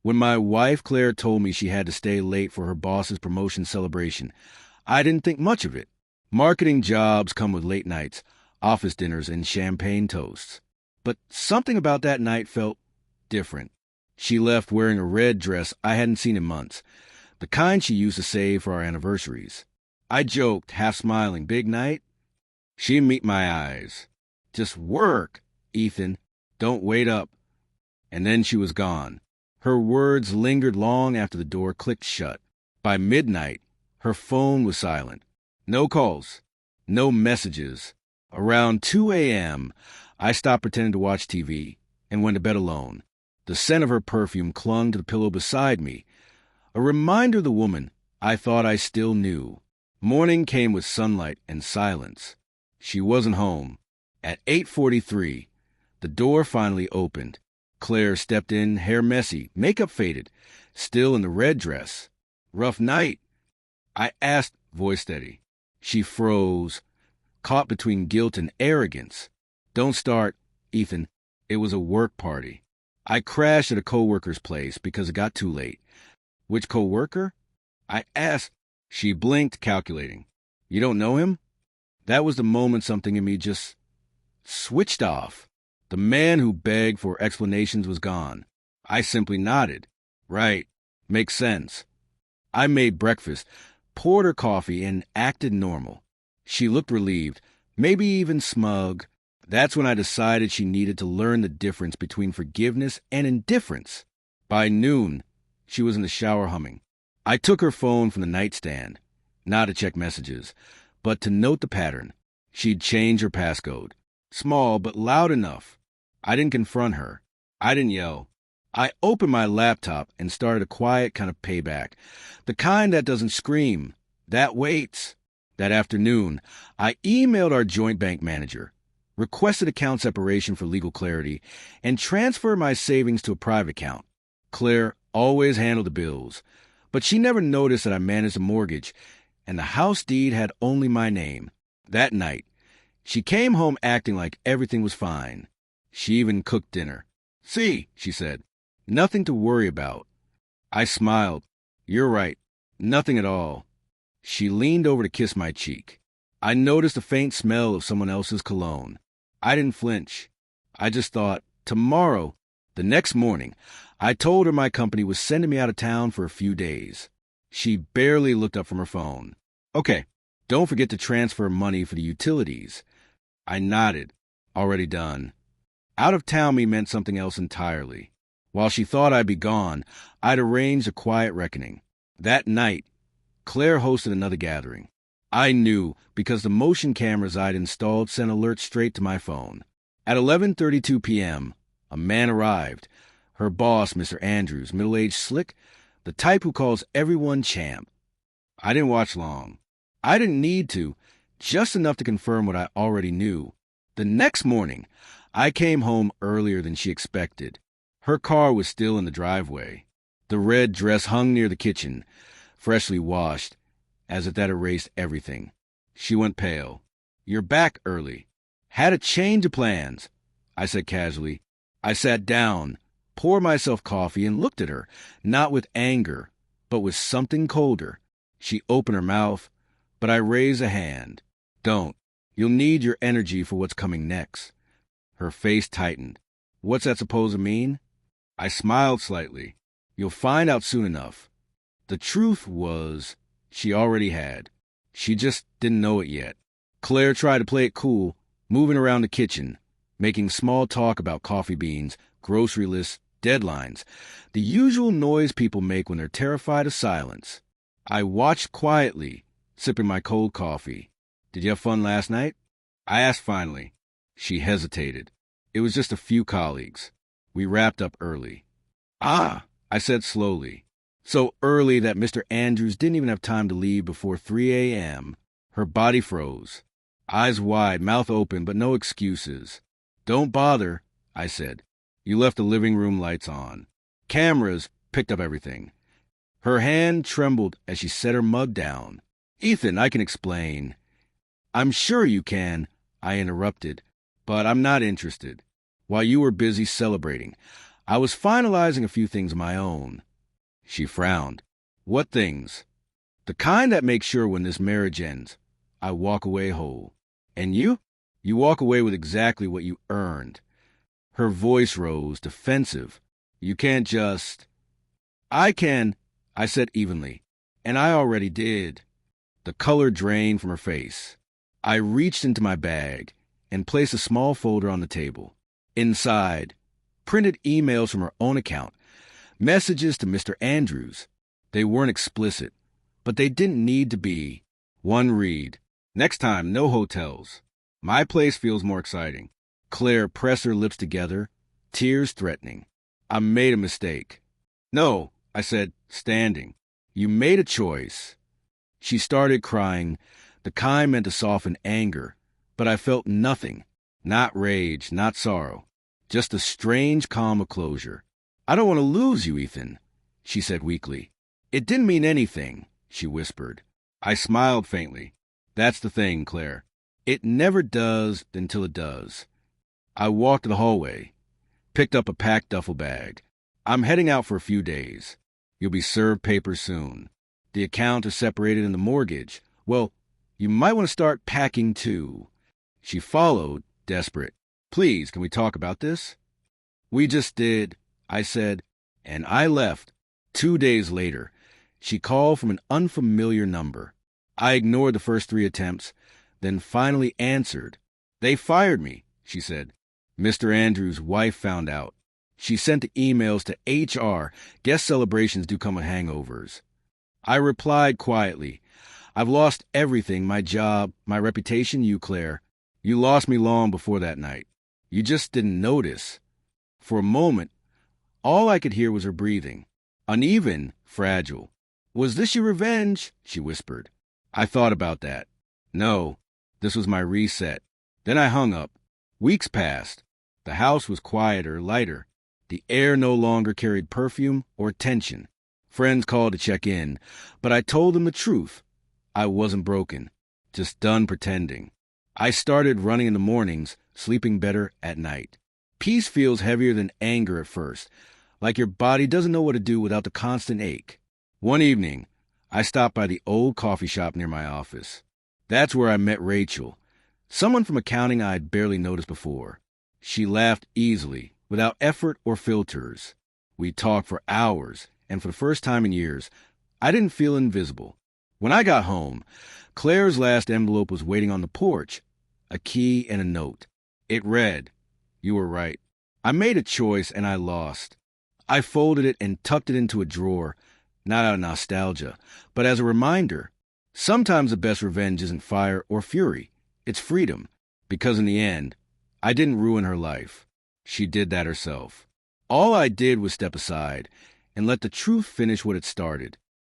When my wife Claire told me she had to stay late for her boss's promotion celebration, I didn't think much of it. Marketing jobs come with late nights, office dinners, and champagne toasts. But something about that night felt different. She left wearing a red dress I hadn't seen in months, the kind she used to save for our anniversaries. I joked, half smiling, "Big night?" She didn't meet my eyes. "Just work, Ethan. Don't wait up." And then she was gone. Her words lingered long after the door clicked shut. By midnight, her phone was silent. No calls, no messages. Around 2 a.m., I stopped pretending to watch TV and went to bed alone. The scent of her perfume clung to the pillow beside me, a reminder of the woman I thought I still knew. Morning came with sunlight and silence. She wasn't home. At 8:43, the door finally opened. Claire stepped in, hair messy, makeup faded, still in the red dress. "Rough night?" I asked, voice steady. She froze, caught between guilt and arrogance. "Don't start, Ethan. It was a work party. I crashed at a coworker's place because it got too late." "Which coworker?" I asked. She blinked, calculating. "You don't know him?" That was the moment something in me just switched off. The man who begged for explanations was gone. I simply nodded. "Right. Makes sense." I made breakfast, poured her coffee, and acted normal. She looked relieved, maybe even smug. That's when I decided she needed to learn the difference between forgiveness and indifference. By noon, she was in the shower humming. I took her phone from the nightstand, not to check messages, but to note the pattern. She'd changed her passcode. Small, but loud enough. I didn't confront her. I didn't yell. I opened my laptop and started a quiet kind of payback. The kind that doesn't scream. That waits. That afternoon, I emailed our joint bank manager, requested account separation for legal clarity, and transferred my savings to a private account. Claire always handled the bills, but she never noticed that I managed a mortgage, and the house deed had only my name. That night, she came home acting like everything was fine. She even cooked dinner. "See," she said, "nothing to worry about." I smiled. "You're right. Nothing at all." She leaned over to kiss my cheek. I noticed a faint smell of someone else's cologne. I didn't flinch. I just thought, tomorrow, the next morning, I told her my company was sending me out of town for a few days. She barely looked up from her phone. "Okay, don't forget to transfer money for the utilities." I nodded. Already done. Out of town me meant something else entirely. While she thought I'd be gone, I'd arranged a quiet reckoning. That night, Claire hosted another gathering. I knew because the motion cameras I'd installed sent alerts straight to my phone. At 11:32 p.m., a man arrived. Her boss, Mr. Andrews, middle-aged, slick, the type who calls everyone champ. I didn't watch long. I didn't need to, just enough to confirm what I already knew. The next morning, I came home earlier than she expected. Her car was still in the driveway. The red dress hung near the kitchen, freshly washed, as if that erased everything. She went pale. "You're back early." "Had a change of plans," I said casually. I sat down, poured myself coffee, and looked at her, not with anger, but with something colder. She opened her mouth, but I raised a hand. "Don't. You'll need your energy for what's coming next." Her face tightened. "What's that supposed to mean?" I smiled slightly. "You'll find out soon enough." The truth was, she already had. She just didn't know it yet. Claire tried to play it cool, moving around the kitchen, making small talk about coffee beans, grocery lists, deadlines, the usual noise people make when they're terrified of silence. I watched quietly, sipping my cold coffee. "Did you have fun last night?" I asked finally. She hesitated. "It was just a few colleagues. We wrapped up early." "Ah," I said slowly. So early that Mr. Andrews didn't even have time to leave before 3 a.m. Her body froze. Eyes wide, mouth open, but no excuses. "Don't bother," I said. "You left the living room lights on. Cameras picked up everything." Her hand trembled as she set her mug down. "Ethan, I can explain." "I'm sure you can," I interrupted, "but I'm not interested. While you were busy celebrating, I was finalizing a few things of my own. She frowned. What things? The kind that make sure when this marriage ends, I walk away whole. And you? You walk away with exactly what you earned. Her voice rose, defensive. You can't just... I can, I said evenly. And I already did. The color drained from her face. I reached into my bag and placed a small folder on the table. Inside, printed emails from her own account, messages to Mr. Andrews. They weren't explicit, but they didn't need to be. One read. Next time, no hotels. My place feels more exciting. Claire pressed her lips together, tears threatening. I made a mistake. No, I said, standing. You made a choice. She started crying, the kind meant to soften anger, but I felt nothing. Not rage, not sorrow. Just a strange calm of closure. I don't want to lose you, Ethan, she said weakly. It didn't mean anything, she whispered. I smiled faintly. That's the thing, Claire. It never does until it does. I walked to the hallway, picked up a packed duffel bag. I'm heading out for a few days. You'll be served papers soon. The account is separated in the mortgage. Well, you might want to start packing too. She followed, desperate. Please, can we talk about this? We just did, I said, and I left. 2 days later, she called from an unfamiliar number. I ignored the first 3 attempts, then finally answered. They fired me, she said. Mr. Andrews' wife found out. She sent the emails to HR. Guest celebrations do come with hangovers. I replied quietly. I've lost everything, my job, my reputation, you, Claire. You lost me long before that night. You just didn't notice. For a moment, all I could hear was her breathing. Uneven, fragile. Was this your revenge? She whispered. I thought about that. No, this was my reset. Then I hung up. Weeks passed. The house was quieter, lighter. The air no longer carried perfume or tension. Friends called to check in, but I told them the truth. I wasn't broken, just done pretending. I started running in the mornings, sleeping better at night. Peace feels heavier than anger at first, like your body doesn't know what to do without the constant ache. One evening, I stopped by the old coffee shop near my office. That's where I met Rachel, someone from accounting I'd barely noticed before. She laughed easily, without effort or filters. We talked for hours, and for the first time in years, I didn't feel invisible. When I got home, Claire's last envelope was waiting on the porch, a key and a note. It read, "You were right. I made a choice and I lost." I folded it and tucked it into a drawer, not out of nostalgia, but as a reminder. Sometimes the best revenge isn't fire or fury. It's freedom, because in the end, I didn't ruin her life. She did that herself. All I did was step aside and let the truth finish what it started.